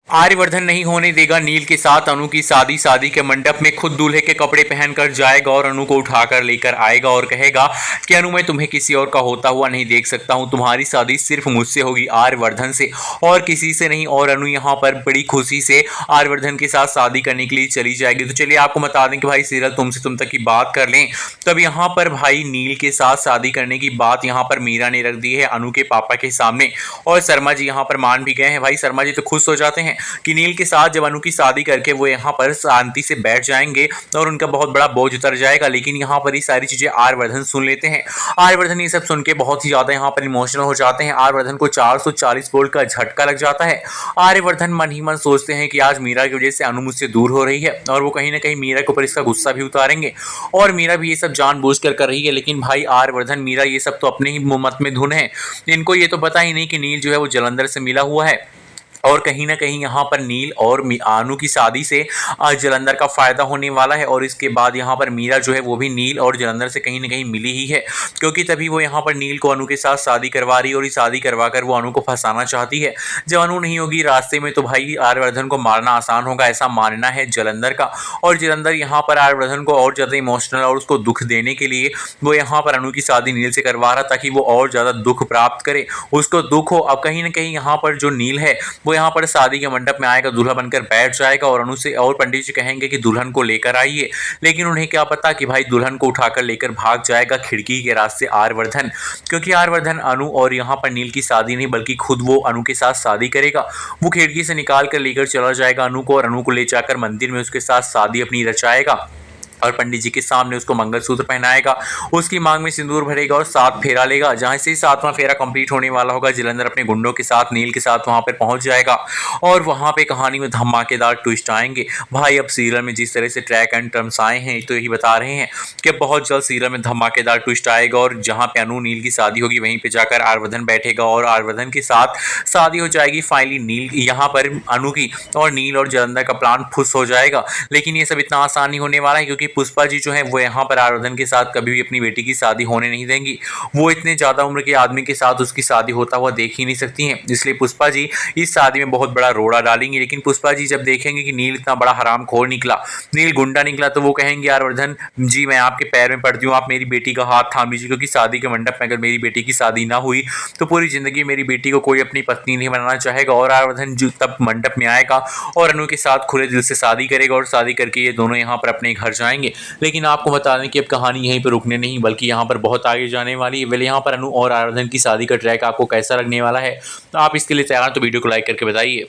आर्यवर्धन नहीं होने देगा नील के साथ अनु की शादी। शादी के मंडप में खुद दूल्हे के कपड़े पहनकर जाएगा और अनु को उठाकर लेकर आएगा और कहेगा कि अनु मैं तुम्हें किसी और का होता हुआ नहीं देख सकता हूं, तुम्हारी शादी सिर्फ मुझसे होगी, आर्यवर्धन से और किसी से नहीं। और अनु यहाँ पर बड़ी खुशी से आर्यवर्धन के साथ शादी करने के लिए चली जाएगी। तो चलिए आपको बता दें कि भाई सीरियल तुमसे तुम तक की बात कर लें, तब यहाँ पर भाई नील के साथ शादी करने की बात यहाँ पर मीरा ने रख दी है अनु के पापा के सामने, और शर्मा जी यहाँ पर मान भी गए हैं। भाई शर्मा जी तो खुश हो जाते हैं कि नील के साथ जब अनु की शादी करके वो यहाँ पर शांति से बैठ जाएंगे और उनका बहुत बड़ा बोझ उतर जाएगा। लेकिन यहाँ पर ये सारी चीजें आर्यवर्धन सुन लेते हैं। आर्यवर्धन ये सब सुन के बहुत ही ज्यादा यहाँ पर इमोशनल हो जाते हैं। आर्यवर्धन को 440 वोल्ट का झटका लग जाता है। आर्यवर्धन मन ही मन सोचते हैं कि आज मीरा की वजह से अनु मुझसे दूर हो रही है और वो कहीं ना कहीं मीरा के ऊपर इसका गुस्सा भी उतारेंगे, और मीरा भी ये सब जानबूझकर कर रही है। लेकिन भाई आर्यवर्धन मीरा ये सब तो अपने ही मत में धुन है, इनको ये तो पता ही नहीं कि नील जो है वो जलंधर से मिला हुआ है, और कहीं ना कहीं यहाँ पर नील और अनु की शादी से जलंधर का फायदा होने वाला है। और इसके बाद यहाँ पर मीरा जो है वो भी नील और जलंधर से कहीं ना कहीं मिली ही है, क्योंकि तभी वो यहाँ पर नील को अनु के साथ शादी करवा रही है, और ये शादी करवा कर वो अनु को फंसाना चाहती है। जब अनु नहीं होगी रास्ते में तो भाई आर्यवर्धन को मारना आसान होगा, ऐसा मानना है जलंधर का। और जलंधर यहाँ पर आर्यवर्धन को और ज़्यादा इमोशनल और उसको दुख देने के लिए वो यहाँ पर अनु की शादी नील से करवा रहा, ताकि वो और ज़्यादा दुख प्राप्त करे, उसको दुख हो। अब कहीं ना कहीं यहाँ पर जो नील है वो यहाँ पर शादी के मंडप में आएगा, दूल्हा बनकर बैठ जाएगा, और अनु से और पंडित जी कहेंगे कि दुल्हन को लेकर आइए। लेकिन उन्हें क्या पता कि भाई दुल्हन को उठाकर लेकर भाग जाएगा खिड़की के रास्ते आर्यवर्धन, क्योंकि आर्यवर्धन अनु और यहाँ पर नील की शादी नहीं बल्कि खुद वो अनु के साथ शादी करेगा। वो खिड़की से निकाल कर लेकर चला जाएगा अनु को, और अनु को ले जाकर मंदिर में उसके साथ शादी अपनी रचाएगा, और पंडित जी के सामने उसको मंगलसूत्र पहनाएगा, उसकी मांग में सिंदूर भरेगा और 7 फेरा लेगा। जहां से 7वां फेरा कंप्लीट होने वाला होगा, जलंधर अपने गुंडों के साथ नील के साथ वहां पर पहुंच जाएगा, और वहां पे कहानी में धमाकेदार ट्विस्ट आएंगे। भाई अब सीरियल में जिस तरह से ट्रैक एंड टर्म्स आए हैं तो यही बता रहे हैं कि बहुत जल्द सीरियल में धमाकेदार ट्विस्ट आएगा, और जहाँ पे अनु नील की शादी होगी वहीं पर जाकर आर्यवर्धन बैठेगा, और आर्यवर्धन के साथ शादी हो जाएगी फाइनली नील यहाँ पर अनु की, और नील और जलंधर का प्लान फुस हो जाएगा। लेकिन ये सब इतना आसान नहीं होने वाला है, क्योंकि पुष्पा जी जो है वो यहाँ पर आर्यवर्धन के साथ कभी भी अपनी बेटी की शादी होने नहीं देंगी। वो इतने ज्यादा उम्र के आदमी के साथ उसकी शादी होता हुआ देख ही नहीं सकती हैं, इसलिए पुष्पा जी इस शादी में बहुत बड़ा रोड़ा डालेंगी। लेकिन पुष्पा जी जब देखेंगे कि नील इतना बड़ा हरामखोर निकला, नील गुंडा निकला, तो वो कहेंगे आर्यवर्धन जी मैं आपके पैर में पड़ती हूँ, आप मेरी बेटी का हाथ थाम लीजिए, क्योंकि शादी के मंडप में अगर मेरी बेटी की शादी ना हुई तो पूरी जिंदगी मेरी बेटी को कोई अपनी पत्नी नहीं बनाना चाहेगा। और आर्यवर्धन जो तब मंडप में आएगा और अनु के साथ खुले दिल से शादी करेगा, और शादी करके ये दोनों यहाँ पर अपने घर जाएंगे। लेकिन आपको बता दें कि अब कहानी यहीं पर रुकने नहीं बल्कि यहाँ पर बहुत आगे जाने वाली है। वेल यहाँ पर अनु और आर्यवर्धन की शादी का ट्रैक आपको कैसा लगने वाला है, तो आप इसके लिए तैयार तो वीडियो को लाइक करके बताइए।